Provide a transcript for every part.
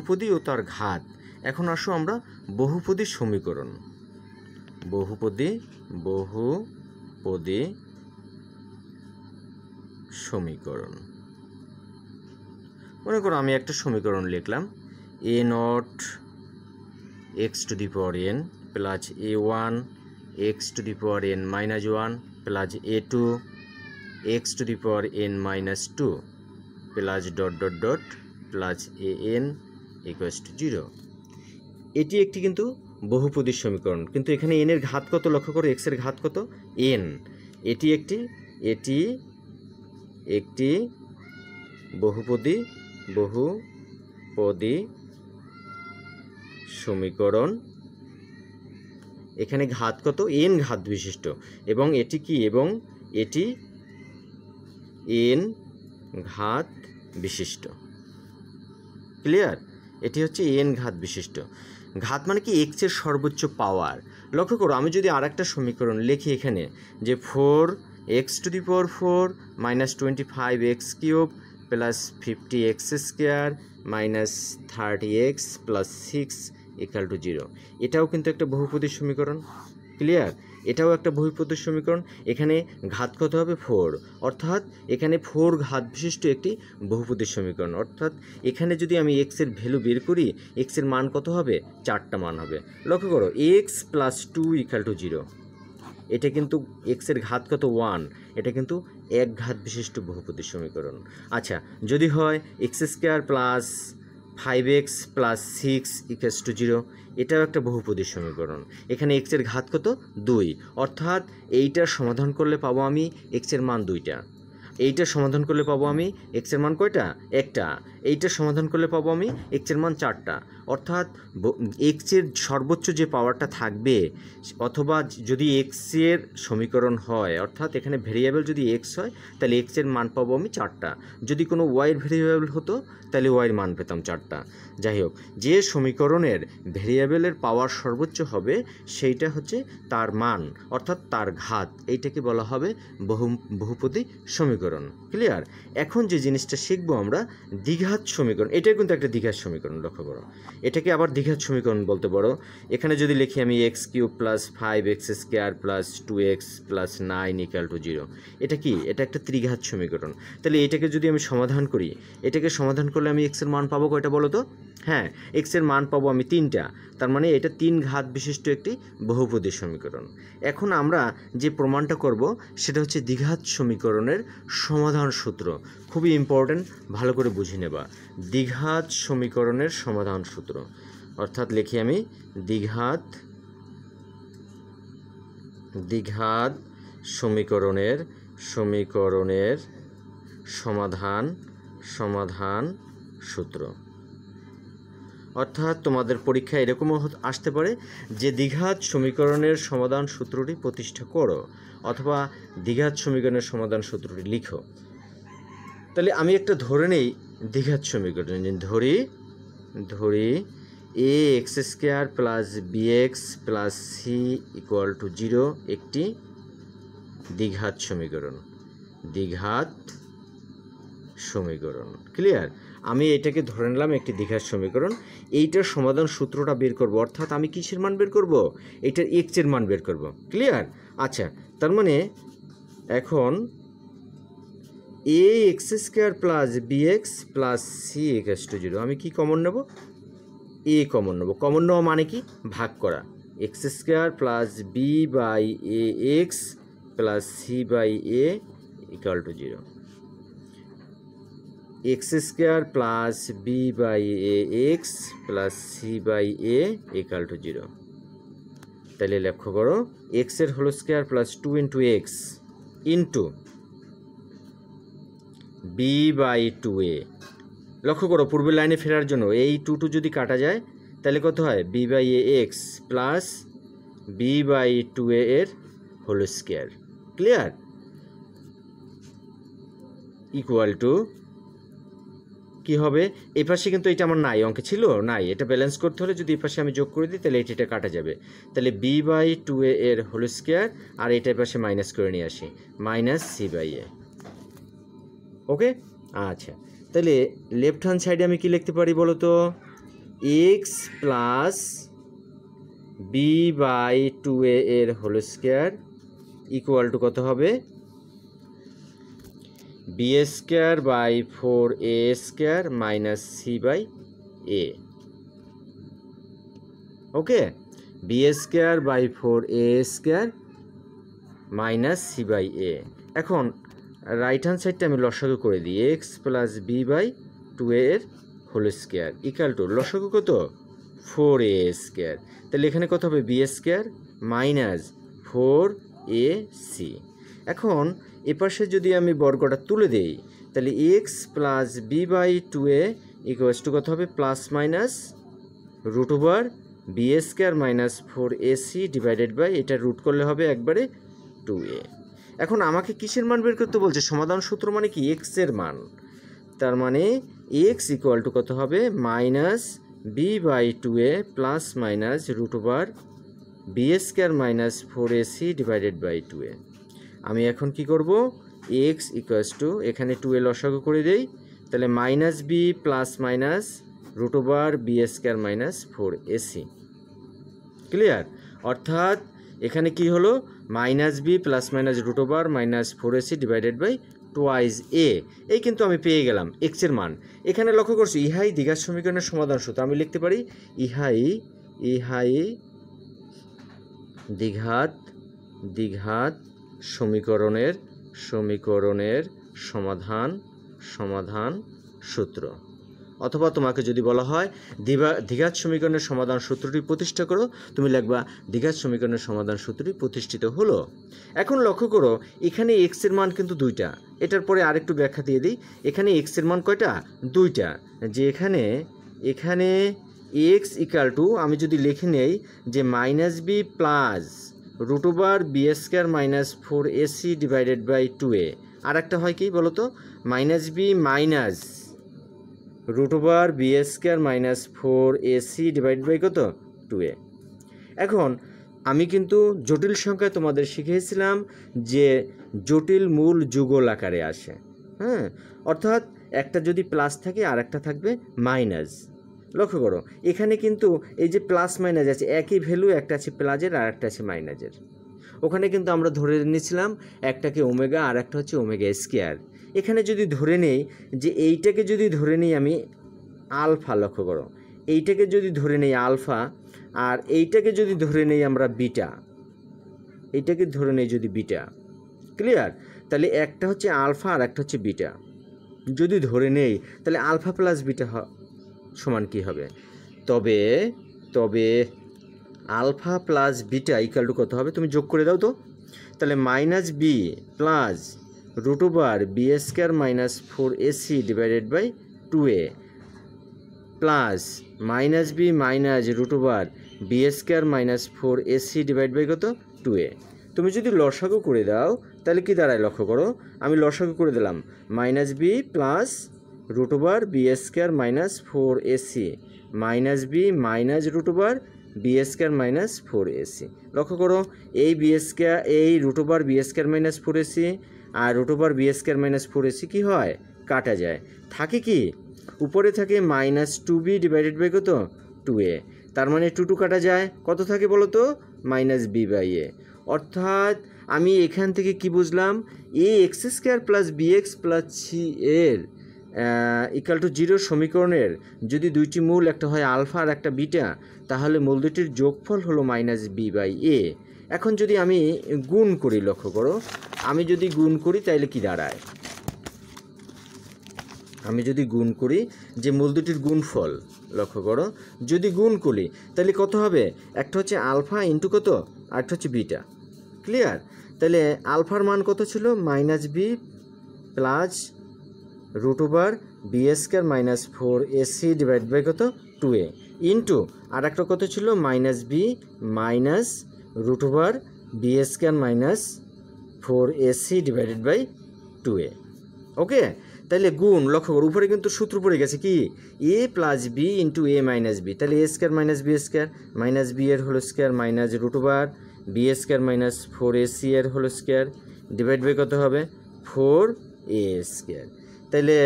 বহুপদী ও তার ঘাত। এখন আসো আমরা বহুপদী সমীকরণ, বহুপদী সমীকরণ। মনে করো আমি একটা সমীকরণ লিখলাম, a naught x to the power n plus a one x to the power n minus one plus a two x to the power n minus two plus dot dot dot plus a n equals to 0। এটি একটি কিন্তু বহুপদী সমীকরণ, কিন্তু এখানে N এর ঘাত কত লক্ষ্য করো, এক্স এর ঘাত কত এন। এটি একটি বহুপদী সমীকরণ। এখানে ঘাত কত এন ঘাত বিশিষ্ট, এবং এটি কি, এবং এটি এন ঘাত বিশিষ্ট। ক্লিয়ার? এটি হচ্ছে এন ঘাত বিশিষ্ট। ঘাত মানে কি এক্স এর সর্বোচ্চ পাওয়ার। লক্ষ্য করো আমি যদি আর একটা সমীকরণ লিখি এখানে, যে 4x two the power 4 minus 25x cube plus 50x square minus 30x plus 6 equal to 0, এটাও কিন্তু একটা বহুপদী সমীকরণ। ক্লিয়ার? এটাও একটা বহুপদী সমীকরণ। এখানে ঘাত কত হবে 4, অর্থাৎ এখানে 4 ঘাত বিশিষ্ট একটি বহুপদী সমীকরণ। অর্থাৎ এখানে যদি আমি এক্স এর ভ্যালু বের করি, এক্স এর মান কত হবে, 4টা মান হবে। লক্ষ্য করো এক্স প্লাস 2 ইকুয়াল টু 0, এটা কিন্তু এক্স এর ঘাত কত 1, এটা কিন্তু এক ঘাত বিশিষ্ট বহুপদী সমীকরণ। আচ্ছা, যদি হয় x square plus 5x plus 6 equals to 0, এটাও একটা বহুপদী সমীকরণ। এখানে এক্স এর ঘাত কত 2, অর্থাৎ এইটার সমাধান করলে পাবো আমি এক্স এর মান 2টা, এইটার সমাধান করলে পাবো আমি এক্স এর মান কয়টা, 1টা, এইটার সমাধান করলে পাবো আমি এক্স এর মান 4টা। অর্থাৎ এক্স এর সর্বোচ্চ যে পাওয়ারটা থাকবে, অথবা যদি এক্স এর সমীকরণ হয়, অর্থাৎ এখানে ভেরিয়েবল যদি এক্স হয় তাহলে এক্স এর মান পাবো আমি 4টা, যদি কোনো ওয়াইয়ের ভেরিয়েবল হতো তাহলে ওয়াইয়ের মান পেতাম 4টা। যাই হোক, যে সমীকরণের ভেরিয়েবলের পাওয়ার সর্বোচ্চ হবে সেইটা হচ্ছে তার মান, অর্থাৎ তার ঘাত, এইটাকে বলা হবে বহুপদী সমীকরণ। ক্লিয়ার? এখন যে জিনিসটা শিখবো আমরা দ্বিঘাত সমীকরণ। এটাই কিন্তু একটা দ্বিঘাত সমীকরণ, লক্ষ্য করো। এটাকে আবার দ্বিঘাত সমীকরণ বলতে পারো। এখানে যদি লিখি আমি x cube plus 5x square plus 2x plus 9 equal to 0, এটা কি, এটা একটা ত্রিঘাত সমীকরণ। তাহলে এটাকে যদি আমি সমাধান করি, এটাকে সমাধান করলে আমি এক্স এর মান পাবো কয়টা বলো তো? হ্যাঁ, এক্স এর মান পাবো আমি 3টা, তার মানে এটা 3 ঘাত বিশিষ্ট একটি বহুপদী সমীকরণ। এখন আমরা যে প্রমাণটা করব সেটা হচ্ছে দ্বিঘাত সমীকরণের সমাধান সূত্র। খুবই ইম্পর্ট্যান্ট, ভালো করে বুঝে নেবা। দ্বিঘাত সমীকরণের সমাধান সূত্র, অর্থাৎ লিখি আমি দ্বিঘাত সমীকরণের সমাধান সূত্র। অর্থাৎ তোমাদের পরীক্ষায় এরকমও আসতে পারে যে দ্বিঘাত সমীকরণের সমাধান সূত্রটি প্রতিষ্ঠা করো, অথবা দ্বিঘাত সমীকরণের সমাধান সূত্রটি লিখো। তাহলে আমি একটা ধরে নেই দ্বিঘাত সমীকরণ, ধরি a x square plus b x plus c equal to 0 একটি দ্বিঘাত সমীকরণ। ক্লিয়ার? আমি এটাকে ধরে নিলাম একটি দ্বিঘাত সমীকরণ। এইটার সমাধান সূত্রটা বের করব, অর্থাৎ আমি কিসের মান বের করব, এইটার এক্স এর মান বের করব। ক্লিয়ার? আচ্ছা, তার মানে এখন a x square plus b x plus c equals to 0, আমি কি কমন নেব, এ কমন নেব। কমন নেওয়া মানে কি, ভাগ করা। X square plus B by A X plus C by A equal to 0, X square plus B by A X plus C by A equal to 0। তাহলে লক্ষ্য করো এক্স এর whole square plus 2 into X into B by 2a। লক্ষ্য করো পূর্বের লাইনে ফেরার জন্য এই 2 যদি কাটা যায় তাহলে কত হয়, B by A X plus B by 2a এর whole square. Clear? Equal to কি হবে, এই পাশে কিন্তু এটা আমার নাই, অঙ্কে ছিল নাই, এটা ব্যালেন্স করতে হলে যদি এই পাশে আমি যোগ করে দিই তাহলে এটা কাটা যাবে। তাহলে বি বাই 2a এর হোল স্কোয়ার, আর এটার পাশে মাইনাস করে নিয়ে আসি, মাইনাস সি বাই এ। ওকে? আচ্ছা, তাহলে লেফট হ্যান্ড সাইডে আমি কি লিখতে পারি বলো তো, x plus B by 2a এর হোল স্কোয়ার ইকুয়াল টু কত হবে, b square by 4a square minus c by a. Okay, b square by 4a square minus c by a. এখন রাইট হ্যান্ড সাইডটা আমি লসাগু করে দিই, x plus B by 2a এর হোল স্কোয়ার ইকুয়াল টু লসাগু কত, 4a স্কোয়ার। তাহলে এখানে কত হবে, বি স্কোয়ার মাইনাস 4ac। এখন এপাশে যদি আমি বর্গটা তুলে দেই তাহলে X plus B by 2a equals to কত হবে, plus minus root over B square minus 4ac divided by, এটা রুট করলে হবে একবারে 2a। এখন আমাকে কিসের মান বের করতে বলছে, সমাধান সূত্র মানে কি, এক্স এর মান। তার মানে এক্স ইকুয়াল টু কত হবে, minus B by 2a plus minus root over B square minus 4ac divided by 2a। আমি এখন কি করব, এক্স ইকুয়ালস টু এখানে 2a লসাগু করে দেই, তাহলে minus B plus minus root over B square minus 4ac। Clear? অর্থাৎ এখানে কি হলো, minus B plus minus root over minus 4ac divided by twice A. এই কিন্তু আমি পেয়ে গেলাম এক্স এর মান। এখানে লক্ষ্য করছি ইহাই দ্বিঘাত সমীকরণের সমাধান সূত্র। আমি লিখতে পারি ইহাই দ্বিঘাত সমীকরণের সমাধান সূত্র। অথবা তোমাকে যদি বলা হয় দ্বিঘাত সমীকরণের সমাধান সূত্রটি প্রতিষ্ঠা করো, তুমি লিখবা দ্বিঘাত সমীকরণের সমাধান সূত্রটি প্রতিষ্ঠিত হলো। এখন লক্ষ্য করো এখানে এক্স এর মান কিন্তু দুইটা। এটার পরে আরেকটু ব্যাখ্যা দিয়ে দিই, এখানে এক্স এর মান কয়টা, দুইটা। যে এখানে এক্স ইকাল টু আমি যদি লিখে নেই যে minus B plus root over B square minus 4ac divided by 2a। আর একটা হয় কি বলো তো, minus B minus root over B square minus 4ac divide by কত, 2a। এখন আমি কিন্তু জটিল সংখ্যায় তোমাদের শিখিয়েছিলাম যে জটিল মূল যুগল আকারে আসে। হ্যাঁ, অর্থাৎ একটা যদি প্লাস থাকে আর একটা থাকবে মাইনাস। লক্ষ্য করো এখানে কিন্তু এই যে প্লাস মাইনাস আছে, একই ভ্যালু, একটা আছে প্লাসের আর একটা আছে মাইনাসের। ওখানে কিন্তু আমরা ধরে নিয়েছিলাম একটাকে ওমেগা আর একটা হচ্ছে ওমেগা স্কোয়ার। এখানে যদি ধরে নেই যে এইটাকে যদি ধরে নিই আমি আলফা, লক্ষ্য করো এইটাকে যদি ধরে নেই আলফা আর এইটাকে যদি ধরে নেই আমরা বিটা, এইটাকে ধরে নেই যদি বিটা। ক্লিয়ার? তাহলে একটা হচ্ছে আলফা আর একটা হচ্ছে বিটা যদি ধরে নেই, তাহলে আলফা প্লাস বিটা সমান কী হবে, তবে alpha plus beta equal to কত হবে, তুমি যোগ করে দাও তো। তাহলে minus B plus root over B square minus 4ac divided by 2a plus minus B minus root over B square minus 4ac divide by কত, 2a। তুমি যদি লসাগু করে দাও তাহলে কি দাঁড়ায়, লক্ষ্য করো আমি লসাগু করে দিলাম, minus B plus root over B square minus 4ac minus B minus root over B square minus 4ac। লক্ষ্য করো এই বি স্কোয়ার, এই root over B square minus 4ac আর root over B square minus 4ac কী হয়, কাটা যায়। থাকে কি, উপরে থাকে মাইনাস 2b ডিভাইডেড বাই কত, 2a। তার মানে 2 কাটা যায়, কত থাকে বলো তো, মাইনাস বি বাই এ। অর্থাৎ আমি এখান থেকে কি বুঝলাম, a x square plus b x plus c এর ইকুয়াল টু 0 সমীকরণের যদি দুইটি মূল, একটা হয় আলফা আর একটা বিটা, তাহলে মূল দুটির যোগফল হলো মাইনাস বি বাই এ। এখন যদি আমি গুণ করি, লক্ষ্য করো আমি যদি গুণ করি তাহলে কি দাঁড়ায়, আমি যদি গুণ করি যে মূল দুটির গুণফল, লক্ষ্য করো যদি গুণ করি তাহলে কত হবে, একটা হচ্ছে আলফা ইন্টু কত, আর একটা হচ্ছে বিটা। ক্লিয়ার? তাহলে আলফার মান কত ছিল, minus B plus root over B square minus 4ac divide by কত, 2a ইন্টু আর একটা কত ছিল, minus B minus root over B square minus 4ac divided by 2a। Okay, তাহলে গুণ, লক্ষ্য করো উপরে কিন্তু সূত্র পড়ে গেছে কি, A plus B into A minus B. তাহলে এ স্কোয়ার মাইনাস বি এর whole square minus root over B square minus 4ac এর হোল স্কোয়ার ডিভাইড বাই কত হবে, 4a স্কোয়ার। তাহলে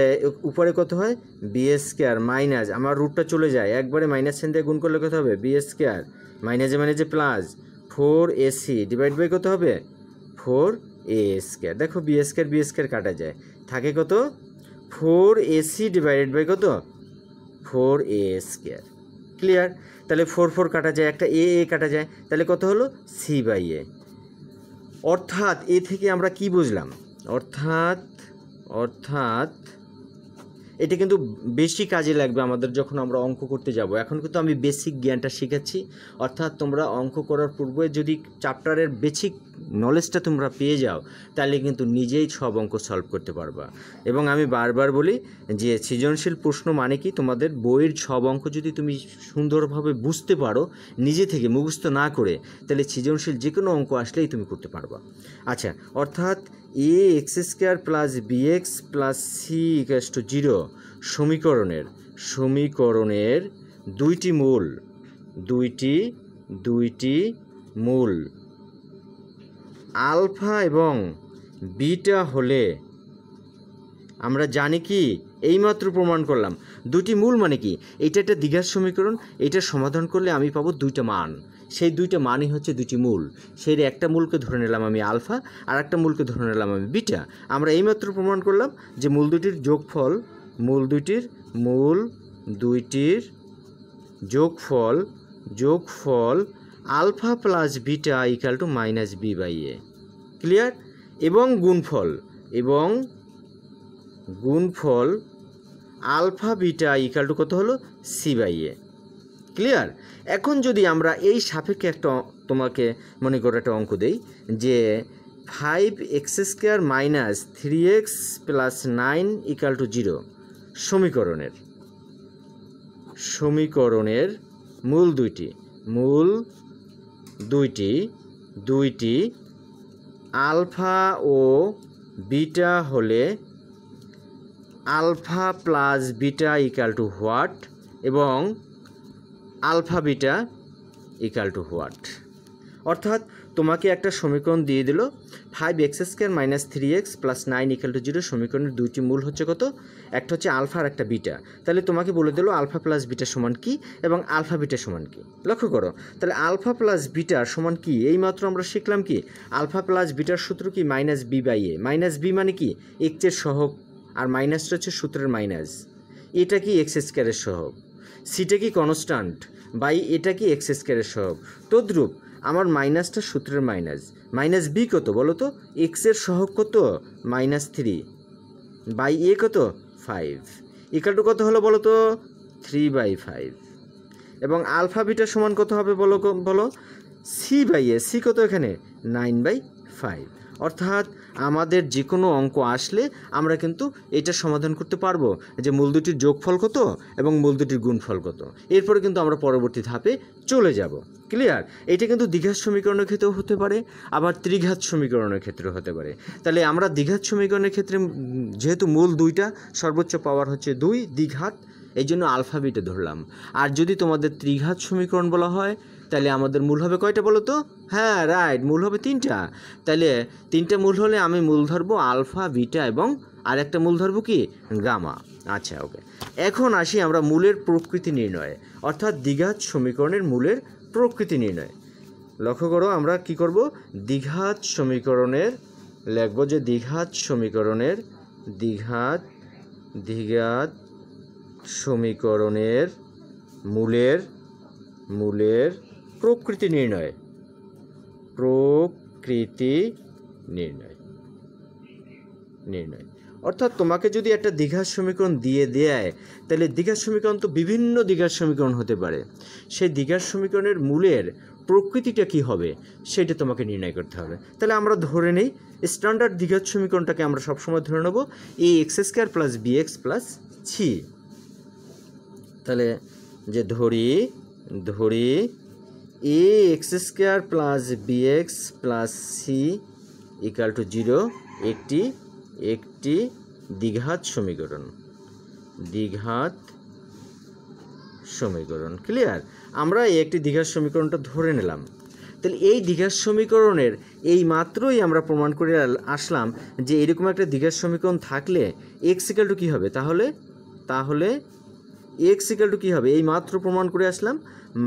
উপরে কত হয় বি স্কোয়ার মাইনাস, আমার রুটটা চলে যায়, একবারে মাইনাস সাইন দিয়ে গুণ করলে কত হবে বি স্কোয়ার মাইনাসে মাইনাসে প্লাস 4ac ডিভাইড বাই কত হবে 4a স্কোয়ার। দেখো বি স্কোয়ার কাটা যায়, থাকে কত 4ac ডিভাইডেড বাই কত 4a স্কোয়ার। ক্লিয়ার? তাহলে 4 কাটা যায়, একটা এ কাটা যায়, তাহলে কত হলো সি বাই এ। অর্থাৎ এ থেকে আমরা কি বুঝলাম, অর্থাৎ এটা কিন্তু বেশি কাজে লাগবে আমাদের যখন আমরা অঙ্ক করতে যাব। এখন কিন্তু আমি বেসিক জ্ঞানটা শেখাচ্ছি, অর্থাৎ তোমরা অঙ্ক করার পূর্বে যদি চ্যাপ্টারের বেসিক নলেজটা তোমরা পেয়ে যাও তাহলে কিন্তু নিজেই সব অঙ্ক সলভ করতে পারবা। এবং আমি বারবার বলি যে সৃজনশীল প্রশ্ন মানে কি, তোমাদের বইয়ের সব অঙ্ক যদি তুমি সুন্দরভাবে বুঝতে পারো নিজে থেকে মুখস্থ না করে, তাহলে সৃজনশীল যে কোনো অঙ্ক আসলেই তুমি করতে পারবা। আচ্ছা, অর্থাৎ a x square plus b x plus c equals to 0 সমীকরণের দুইটি মূল আলফা এবং বিটা হলে, আমরা জানি কি এইমাত্র প্রমাণ করলাম দুটি মূল মানে কি, এটা একটা দ্বিঘাত সমীকরণ, এটা সমাধান করলে আমি পাবো দুইটা মান, সেই দুইটা মানই হচ্ছে দুটি মূল। সেই একটা মূলকে ধরে নিলাম আমি আলফা, আর একটা মূলকে ধরে নিলাম আমি বিটা। আমরা এইমাত্র প্রমাণ করলাম যে মূল দুইটির যোগফল alpha plus beta equal to minus B by A. Clear? এবং গুণফল আলফা বিটা ইকুয়াল টু কত হলো সি বাই এ। ক্লিয়ার? এখন যদি আমরা এই সাপেক্ষে একটা তোমাকে মনে করে একটা অঙ্ক দেই যে 5x square minus 3x plus 9 equal to 0 সমীকরণের মূল দুইটি আলফা ও বিটা হলে alpha plus beta equal to what, এবং alpha beta equal to what. অর্থাৎ তোমাকে একটা সমীকরণ দিয়ে দিল 5x square minus 3x plus 9 equal to 0, সমীকরণের দুইটি মূল হচ্ছে কত, একটা হচ্ছে আলফা আর একটা বিটা। তাহলে তোমাকে বলে দিল আলফা প্লাস বিটা সমান কি এবং আলফা বিটা সমান কি। লক্ষ্য করো, তাহলে আলফা প্লাস বিটা সমান কি, এইমাত্র আমরা শিখলাম কি আলফা প্লাস বিটার সূত্র কি minus B by A. Minus B মানে কি এক্সের সহগ, আর মাইনাসটা হচ্ছে সূত্রের মাইনাস, এটা কি এক্স স্কোয়ারের সহগ, সিটা কি কনস্ট্যান্ট বাই এটা কি এক্স স্কোয়ারের সহগ। তদ্রূপ আমার মাইনাসটা সূত্রের মাইনাস বি কত বলো তো, এক্সের সহগ কত -3 বাই এ কত 5 ইকুয়াল টু কত হলো বলো তো 3/5। এবং আলফা বিটা সমান কত হবে বলো সি বাই এ, সি কত এখানে 9/5। অর্থাৎ আমাদের যে কোনো অঙ্ক আসলে আমরা কিন্তু এটা সমাধান করতে পারবো যে মূল দুটির যোগফল কত এবং মূল দুটির গুণফল কত। এরপরে কিন্তু আমরা পরবর্তী ধাপে চলে যাব। ক্লিয়ার? এটা কিন্তু দ্বিঘাত সমীকরণের ক্ষেত্রেও হতে পারে, আবার ত্রিঘাত সমীকরণের ক্ষেত্রেও হতে পারে। তাহলে আমরা দ্বিঘাত সমীকরণের ক্ষেত্রে যেহেতু মূল দুইটা, সর্বোচ্চ পাওয়ার হচ্ছে 2, দ্বিঘাত, এই জন্য আলফা বিটা ধরলাম। আর যদি তোমাদের ত্রিঘাত সমীকরণ বলা হয় তাহলে আমাদের মূল হবে কয়টা বলো তো? হ্যাঁ রাইট, মূল হবে 3টা। তাহলে 3টা মূল হলে আমি মূল ধরবো আলফা বিটা এবং আর একটা মূল ধরবো কি গামা। আচ্ছা ওকে, এখন আসি আমরা মূলের প্রকৃতি নির্ণয়ে, অর্থাৎ দ্বিঘাত সমীকরণের মূলের প্রকৃতি নির্ণয়। লক্ষ্য করো, আমরা কি করব, দ্বিঘাত সমীকরণের লিখব যে দ্বিঘাত সমীকরণের মূলের প্রকৃতি নির্ণয়। অর্থাৎ তোমাকে যদি একটা দ্বিঘাত সমীকরণ দিয়ে দেয়, তাহলে দ্বিঘাত সমীকরণ তো বিভিন্ন দ্বিঘাত সমীকরণ হতে পারে, সেই দ্বিঘাত সমীকরণের মূলের প্রকৃতিটা কি হবে সেটা তোমাকে নির্ণয় করতে হবে। তাহলে আমরা ধরে নেই স্ট্যান্ডার্ড দ্বিঘাত সমীকরণটাকে আমরা সবসময় ধরে নেব a x square plus b x plus c. তাহলে যে ধরি a x square plus b x plus c equal to 0 একটি দ্বিঘাত সমীকরণ। ক্লিয়ার? আমরা একটি দ্বিঘাত সমীকরণটা ধরে নিলাম। তাহলে এই দ্বিঘাত সমীকরণের এই মাত্রই আমরা প্রমাণ করে আসলাম যে এরকম একটা দ্বিঘাত সমীকরণ থাকলে এক্স ইকাল টু কী হবে, তাহলে এক্স ইকাল টু কী হবে, এই মাত্র প্রমাণ করে আসলাম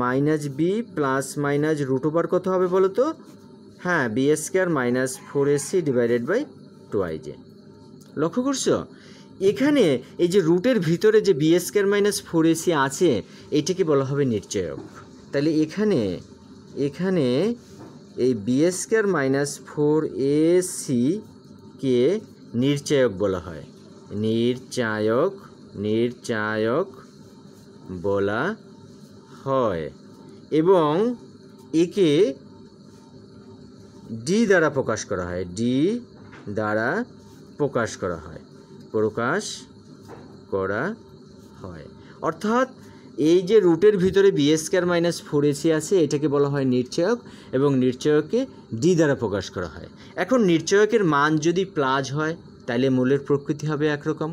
minus B plus minus root over কত হবে বলো তো, হ্যাঁ b square minus 4ac divided by 2ij। লক্ষ্য করছো এখানে এই যে রুটের ভিতরে যে বি স্কোয়ার মাইনাস 4ac আছে এইটাকে বলা হবে নির্চায়ক। তাহলে এখানে এই বি স্কোয়ার মাইনাস 4ac কে নির্চায়ক বলা হয়, নির্চায়ক বলা হয় এবং একে ডি দ্বারা প্রকাশ করা হয়, অর্থাৎ এই যে রুটের ভিতরে বি স্কোয়ার মাইনাস 4ac আছে এটাকে বলা হয় নির্চায়ক এবং নির্চায়ককে ডি দ্বারা প্রকাশ করা হয়। এখন নির্চায়কের মান যদি প্লাস হয় তাহলে মূলের প্রকৃতি হবে একরকম,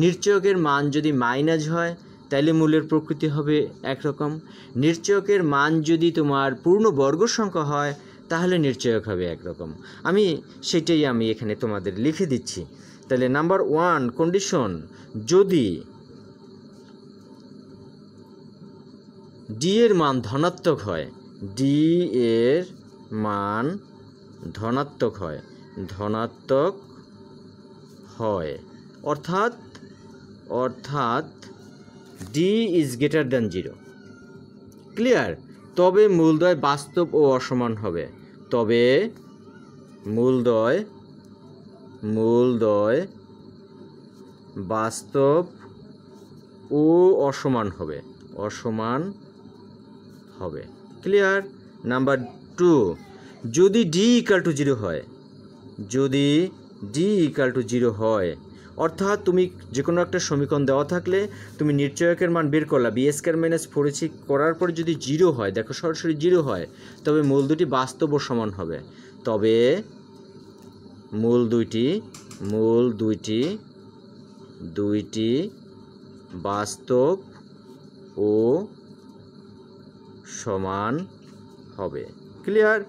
নির্চায়কের মান যদি মাইনাস হয় তাহলে মূলের প্রকৃতি হবে একরকম, নির্চায়কের মান যদি তোমার পূর্ণ বর্গ সংখ্যা হয় তাহলে নির্চায়ক হবে একরকম। সেটাই আমি এখানে তোমাদের লিখে দিচ্ছি। তাহলে নাম্বার 1 কন্ডিশন, যদি ডি এর মান ধনাত্মক হয়, অর্থাৎ D is greater than 0, clear, তবে মূলদ্বয় বাস্তব ও অসমান হবে, মূলদ্বয় বাস্তব ও অসমান হবে, ক্লিয়ার। নাম্বার 2, যদি ডি ইকাল টু 0 হয়, অর্থাৎ তুমি যে কোনো একটা সমীকরণ দেওয়া থাকলে তুমি নির্চায়কের মান বের করলা, বি স্কোয়ার মাইনাস 4ac করার পরে যদি 0 হয়, দেখো সরাসরি 0 হয়, তবে মূল দুটি বাস্তব ও সমান হবে, তবে মূল দুইটি বাস্তব ও সমান হবে, ক্লিয়ার।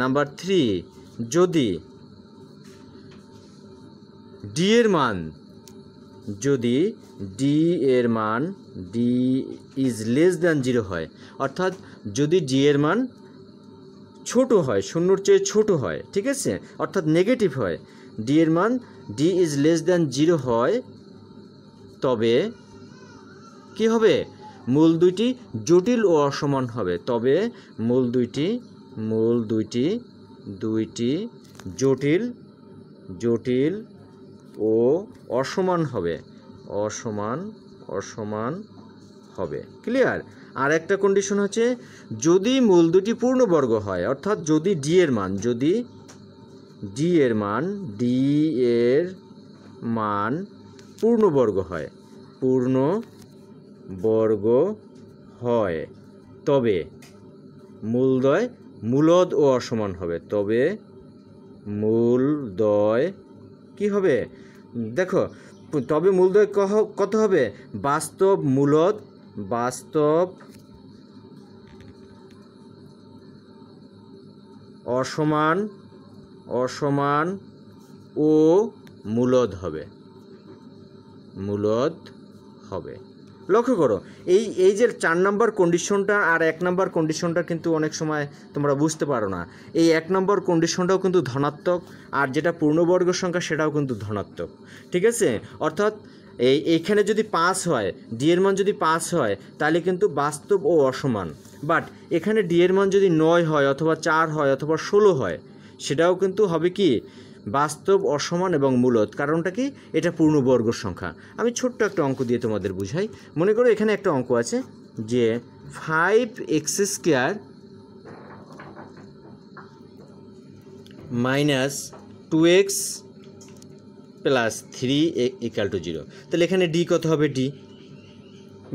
নাম্বার 3, যদি ডি এর মান ডি ইজ লেস দ্যান 0 হয়, অর্থাৎ যদি ডি এর মান ছোট হয়, শূন্যর চেয়ে ছোট হয়, ঠিক আছে, অর্থাৎ নেগেটিভ হয়, ডি এর মান ডি ইজ লেস দ্যান 0 হয়, তবে কি হবে, মূল দুইটি জটিল ও অসমান হবে, মূল দুইটি জটিল ও অসমান হবে, ক্লিয়ার। আর একটা কন্ডিশন হচ্ছে, যদি মূল দুটি পূর্ণবর্গ হয়, অর্থাৎ যদি ডি এর মান পূর্ণবর্গ হয়, তবে মূলদ্বয় মূলদ ও অসমান হবে, কি হবে দেখো, তবে মূলদ্বয় কত হবে, বাস্তব অসমান ও মূলদ হবে। লক্ষ্য করো এই যে 4 নম্বর কন্ডিশনটা আর 1 নম্বর কন্ডিশনটা কিন্তু অনেক সময় তোমরা বুঝতে পারো না। এই 1 নম্বর কন্ডিশনটাও কিন্তু ধনাত্মক, আর যেটা পূর্ণবর্গ সংখ্যা সেটাও কিন্তু ধনাত্মক, ঠিক আছে। অর্থাৎ এইখানে যদি 5 হয়, ডি এর মান যদি 5 হয় তাহলে কিন্তু বাস্তব ও অসমান, বাট এখানে ডি এর মান যদি 9 হয় অথবা 4 হয় অথবা 16 হয় সেটাও কিন্তু হবে কি বাস্তব, অসমান এবং মূলদ। কারণটা কি, এটা পূর্ণবর্গ সংখ্যা। আমি ছোট্ট একটা অঙ্ক দিয়ে তোমাদের বুঝাই। মনে করো এখানে একটা অঙ্ক আছে যে 5x² minus 2x plus 3 equal to 0। তাহলে এখানে ডি কত হবে, ডি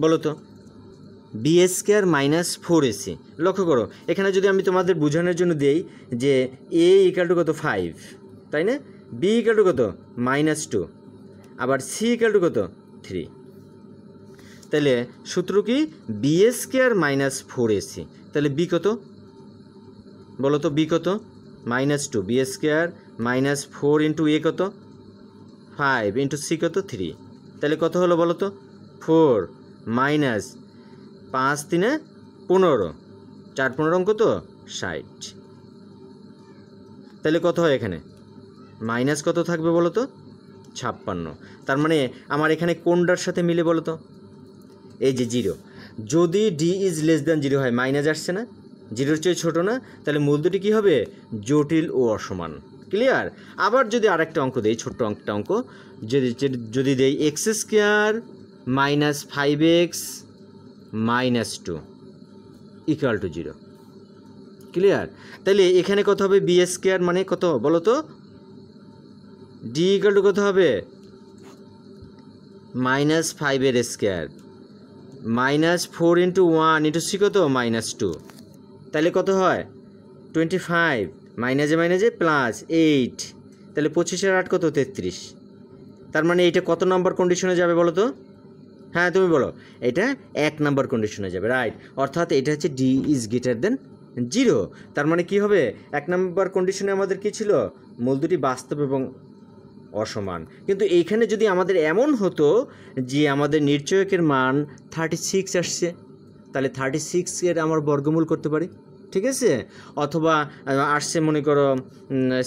বলো তো, বি² মাইনাস 4ac। লক্ষ্য করো এখানে যদি আমি তোমাদের বোঝানোর জন্য দিই যে এ ইকাল টু কত 5, তাই না, বি ইকাল টু কত -2, আবার সি ইকাল টু কত 3। তাহলে সূত্র কি, বি² মাইনাস 4ac। তাহলে বি কত, বলো তো বি কত, -2 বি স্কোয়ার -4 ইন্টু এ কত 5 ইন্টু সি কত 3, তাহলে কত হলো বলো তো 4 মাইনাস 5 3 15, 4 15 কত 60, তাহলে কত হয় এখানে মাইনাস কত থাকবে বলো তো 56। তার মানে আমার এখানে কোনটার সাথে মিলে বলো তো, এই যে 0, যদি ডি ইজ লেস দ্যান 0 হয়, মাইনাস আসছে না, 0-র চেয়ে ছোটো না, তাহলে মূল দুটি কী হবে জটিল ও অসমান। ক্লিয়ার। আবার যদি আরেকটা অঙ্ক দেই, ছোট্ট একটা অঙ্ক যদি দেই x square -5x -2 equal to 0। Clear. তাহলে এখানে কত হবে বি স্কোয়ার মানে কত বলো তো, ডি ইকুয়াল টু কত হবে -5 স্কোয়ার -4 ইন্টু 1 ইন্টু সি কত -2, তাহলে কত হয় 25, মাইনাসে মাইনাসে +8, তাহলে 25 আর 8 কত 33। তার মানে এইটা কত নম্বর কন্ডিশনে যাবে বলো তো, হ্যাঁ তুমি বলো, এটা 1 নম্বর কন্ডিশনে যাবে, রাইট। অর্থাৎ এটা হচ্ছে ডি ইজ গ্রেটার দেন 0। তার মানে কি হবে 1 নম্বর কন্ডিশনে আমাদের কি ছিল, মূল দুটি বাস্তব এবং অসমান। কিন্তু এইখানে যদি আমাদের এমন হতো যে আমাদের নির্চয়কের মান 36 আসছে, তাহলে 36-এর আমার বর্গমূল করতে পারি, ঠিক আছে। অথবা আসছে মনে করো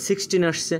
16 আসছে,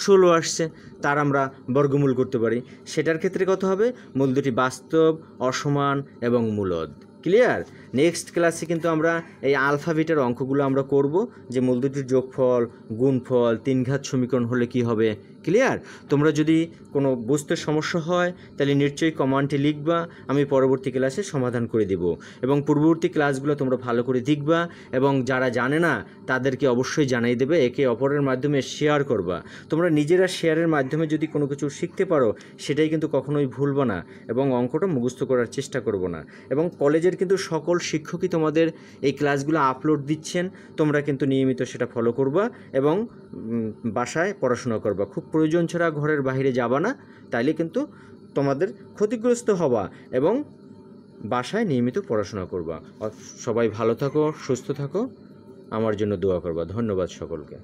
16 আসছে, তার আমরা বর্গমূল করতে পারি। সেটার ক্ষেত্রে কত হবে, মূল দুটি বাস্তব, অসমান এবং মূলদ। ক্লিয়ার। নেক্সট ক্লাসে কিন্তু আমরা এই আলফা বিটার অঙ্কগুলো আমরা করব, যে মূল দুটির যোগফল, গুণফল, 3 ঘাত সমীকরণ হলে কি হবে। ক্লিয়ার। তোমরা যদি কোনো বুঝতে সমস্যা হয় তাহলে নিশ্চয়ই কমেন্টে লিখবা, আমি পরবর্তী ক্লাসে সমাধান করে দেব। এবং পূর্ববর্তী ক্লাসগুলো তোমরা ভালো করে দেখবা, এবং যারা জানে না তাদেরকে অবশ্যই জানিয়ে দেবে, একে অপরের মাধ্যমে শেয়ার করবা। তোমরা নিজেরা শেয়ারের মাধ্যমে যদি কোনো কিছু শিখতে পারো সেটাই কিন্তু কখনোই ভুলবো না, এবং অঙ্কটা মুখস্থ করার চেষ্টা করব না। এবং কলেজের কিন্তু সকল শিক্ষকই তোমাদের এই ক্লাসগুলো আপলোড দিচ্ছেন, তোমরা কিন্তু নিয়মিত সেটা ফলো করবা এবং বাসায় পড়াশোনা করবা। খুব প্রয়োজন ছাড়া ঘরের বাইরে যাবা না, তাইলে কিন্তু তোমাদের ক্ষতিগ্রস্ত হবা, এবং বাসায় নিয়মিত পড়াশোনা করবা। সবাই ভালো থাকো, সুস্থ থাকো, আমার জন্য দোয়া করবা। ধন্যবাদ সকলকে।